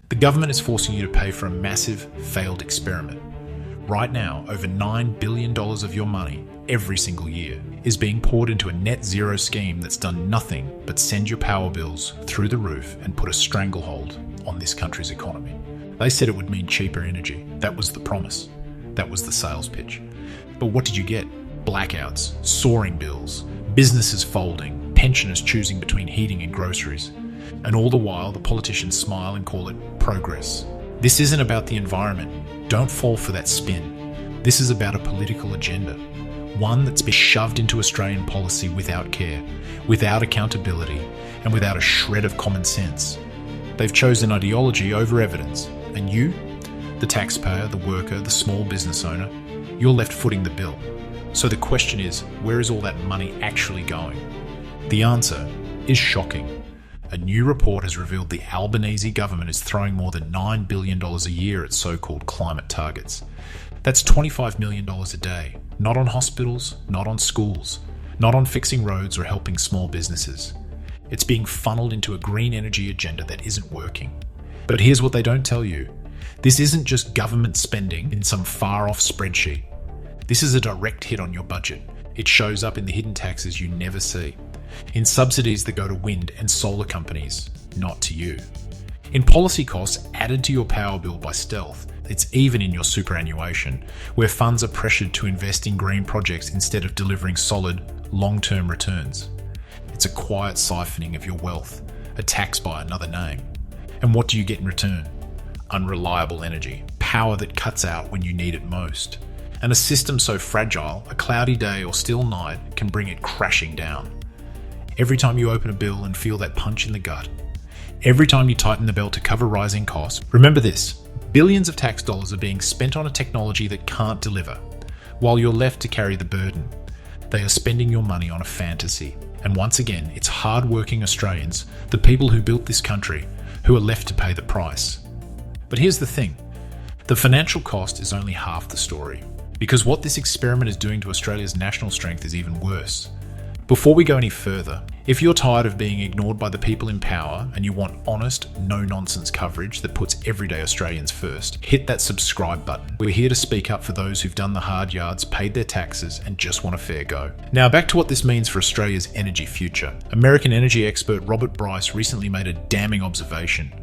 The government is forcing you to pay for a massive, failed experiment. Right now, over $9 billion of your money, every single year, is being poured into a net zero scheme that's done nothing but send your power bills through the roof and put a stranglehold on this country's economy. They said it would mean cheaper energy. That was the promise. That was the sales pitch. But what did you get? Blackouts, soaring bills, businesses folding, pensioners choosing between heating and groceries. And all the while, the politicians smile and call it progress. This isn't about the environment. Don't fall for that spin. This is about a political agenda. One that's been shoved into Australian policy without care, without accountability, and without a shred of common sense. They've chosen ideology over evidence. And you, the taxpayer, the worker, the small business owner, you're left footing the bill. So the question is, where is all that money actually going? The answer is shocking. A new report has revealed the Albanese government is throwing more than $9 billion a year at so-called climate targets. That's $25 million a day, not on hospitals, not on schools, not on fixing roads or helping small businesses. It's being funneled into a green energy agenda that isn't working. But here's what they don't tell you. This isn't just government spending in some far-off spreadsheet. This is a direct hit on your budget. It shows up in the hidden taxes you never see, in subsidies that go to wind and solar companies, not to you, in policy costs added to your power bill by stealth. It's even in your superannuation, where funds are pressured to invest in green projects instead of delivering solid, long-term returns. It's a quiet siphoning of your wealth, a tax by another name. And what do you get in return? Unreliable energy, power that cuts out when you need it most. And a system so fragile, a cloudy day or still night can bring it crashing down. Every time you open a bill and feel that punch in the gut, every time you tighten the belt to cover rising costs, remember this: billions of tax dollars are being spent on a technology that can't deliver, while you're left to carry the burden. They are spending your money on a fantasy. And once again, it's hard-working Australians, the people who built this country, who are left to pay the price. But here's the thing. The financial cost is only half the story, because what this experiment is doing to Australia's national strength is even worse. Before we go any further, if you're tired of being ignored by the people in power and you want honest, no-nonsense coverage that puts everyday Australians first, hit that subscribe button. We're here to speak up for those who've done the hard yards, paid their taxes, and just want a fair go. Now back to what this means for Australia's energy future. American energy expert Robert Bryce recently made a damning observation.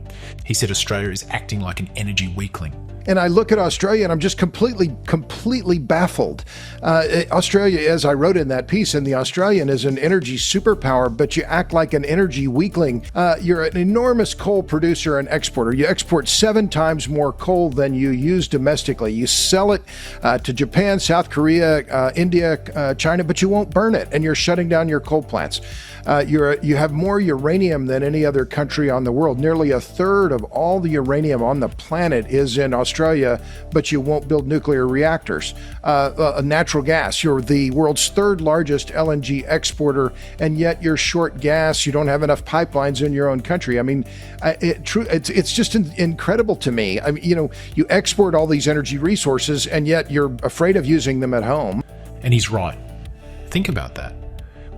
He said Australia is acting like an energy weakling. And I look at Australia and I'm just completely baffled. Australia, as I wrote in that piece, and the Australian is an energy superpower, but you act like an energy weakling. You're an enormous coal producer and exporter. You export 7 times more coal than you use domestically. You sell it to Japan, South Korea, India, China, but you won't burn it, and you're shutting down your coal plants. You have more uranium than any other country on the world. Nearly a third of all the uranium on the planet is in Australia, but you won't build nuclear reactors. Natural gas, you're the world's 3rd largest LNG exporter, and yet you're short gas. You don't have enough pipelines in your own country. I mean, it's just incredible to me. I mean, you export all these energy resources, and yet you're afraid of using them at home. And he's right. Think about that.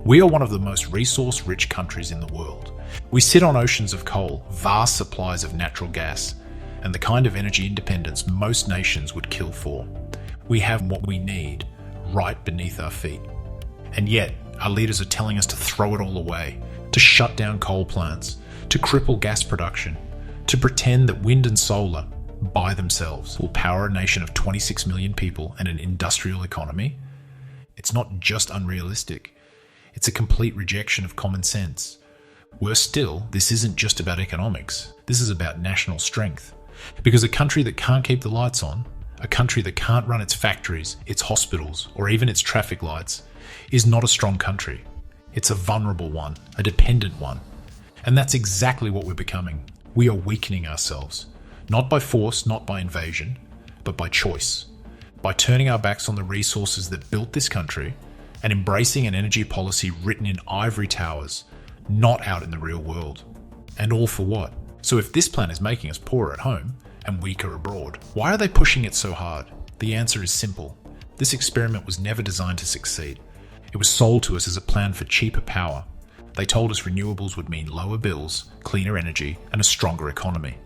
We are one of the most resource-rich countries in the world. We sit on oceans of coal, vast supplies of natural gas, and the kind of energy independence most nations would kill for. We have what we need right beneath our feet. And yet, our leaders are telling us to throw it all away, to shut down coal plants, to cripple gas production, to pretend that wind and solar, by themselves, will power a nation of 26 million people and an industrial economy. It's not just unrealistic. It's a complete rejection of common sense. Worse still, this isn't just about economics. This is about national strength. Because a country that can't keep the lights on, a country that can't run its factories, its hospitals, or even its traffic lights, is not a strong country. It's a vulnerable one, a dependent one. And that's exactly what we're becoming. We are weakening ourselves. Not by force, not by invasion, but by choice. By turning our backs on the resources that built this country and embracing an energy policy written in ivory towers, not out in the real world. And all for what? So if this plan is making us poorer at home and weaker abroad, why are they pushing it so hard? The answer is simple. This experiment was never designed to succeed. It was sold to us as a plan for cheaper power. They told us renewables would mean lower bills, cleaner energy, and a stronger economy.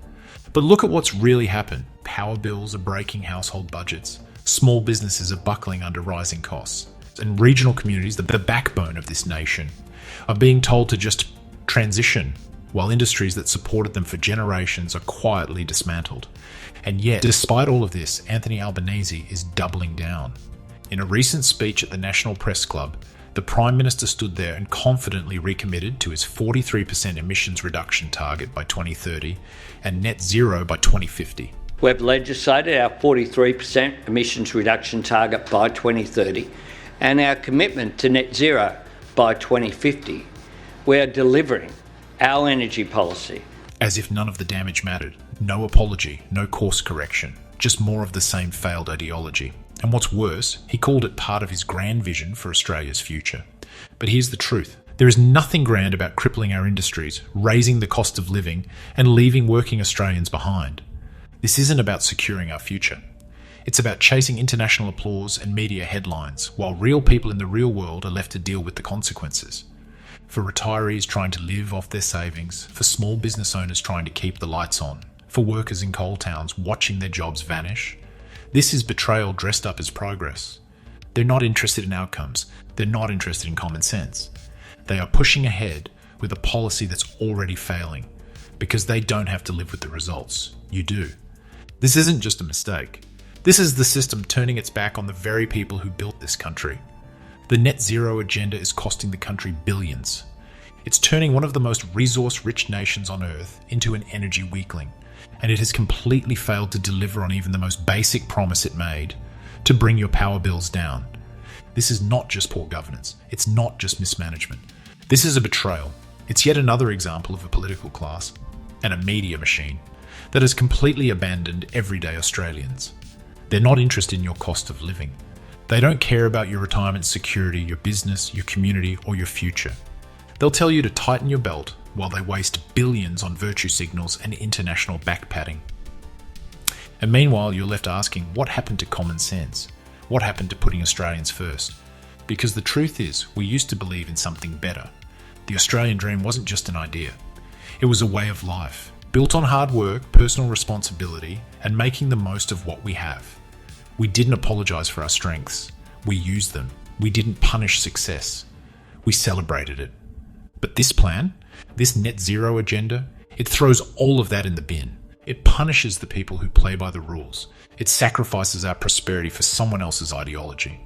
But look at what's really happened. Power bills are breaking household budgets. Small businesses are buckling under rising costs. And regional communities, the backbone of this nation, are being told to just transition, while industries that supported them for generations are quietly dismantled. And yet, despite all of this, Anthony Albanese is doubling down. In a recent speech at the National Press Club, the Prime Minister stood there and confidently recommitted to his 43% emissions reduction target by 2030 and net zero by 2050. We've legislated our 43% emissions reduction target by 2030 and our commitment to net zero by 2050. We are delivering our energy policy. As if none of the damage mattered. No apology, no course correction, just more of the same failed ideology. And what's worse, he called it part of his grand vision for Australia's future. But here's the truth. There is nothing grand about crippling our industries, raising the cost of living, and leaving working Australians behind. This isn't about securing our future. It's about chasing international applause and media headlines, while real people in the real world are left to deal with the consequences. For retirees trying to live off their savings, for small business owners trying to keep the lights on, for workers in coal towns watching their jobs vanish, this is betrayal dressed up as progress. They're not interested in outcomes. They're not interested in common sense. They are pushing ahead with a policy that's already failing because they don't have to live with the results. You do. This isn't just a mistake. This is the system turning its back on the very people who built this country. The net zero agenda is costing the country billions. It's turning one of the most resource-rich nations on earth into an energy weakling, and it has completely failed to deliver on even the most basic promise it made, to bring your power bills down. This is not just poor governance. It's not just mismanagement. This is a betrayal. It's yet another example of a political class and a media machine that has completely abandoned everyday Australians. They're not interested in your cost of living. They don't care about your retirement security, your business, your community, or your future. They'll tell you to tighten your belt while they waste billions on virtue signals and international backpatting. And meanwhile, you're left asking, what happened to common sense? What happened to putting Australians first? Because the truth is, we used to believe in something better. The Australian dream wasn't just an idea. It was a way of life, built on hard work, personal responsibility, and making the most of what we have. We didn't apologise for our strengths. We used them. We didn't punish success. We celebrated it. But this plan, this net zero agenda, it throws all of that in the bin. It punishes the people who play by the rules. It sacrifices our prosperity for someone else's ideology.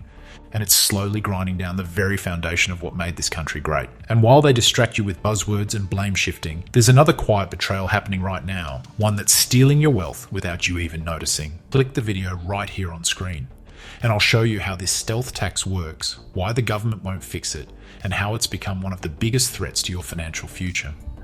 And it's slowly grinding down the very foundation of what made this country great. And while they distract you with buzzwords and blame shifting, there's another quiet betrayal happening right now, one that's stealing your wealth without you even noticing. Click the video right here on screen, and I'll show you how this stealth tax works, why the government won't fix it, and how it's become one of the biggest threats to your financial future.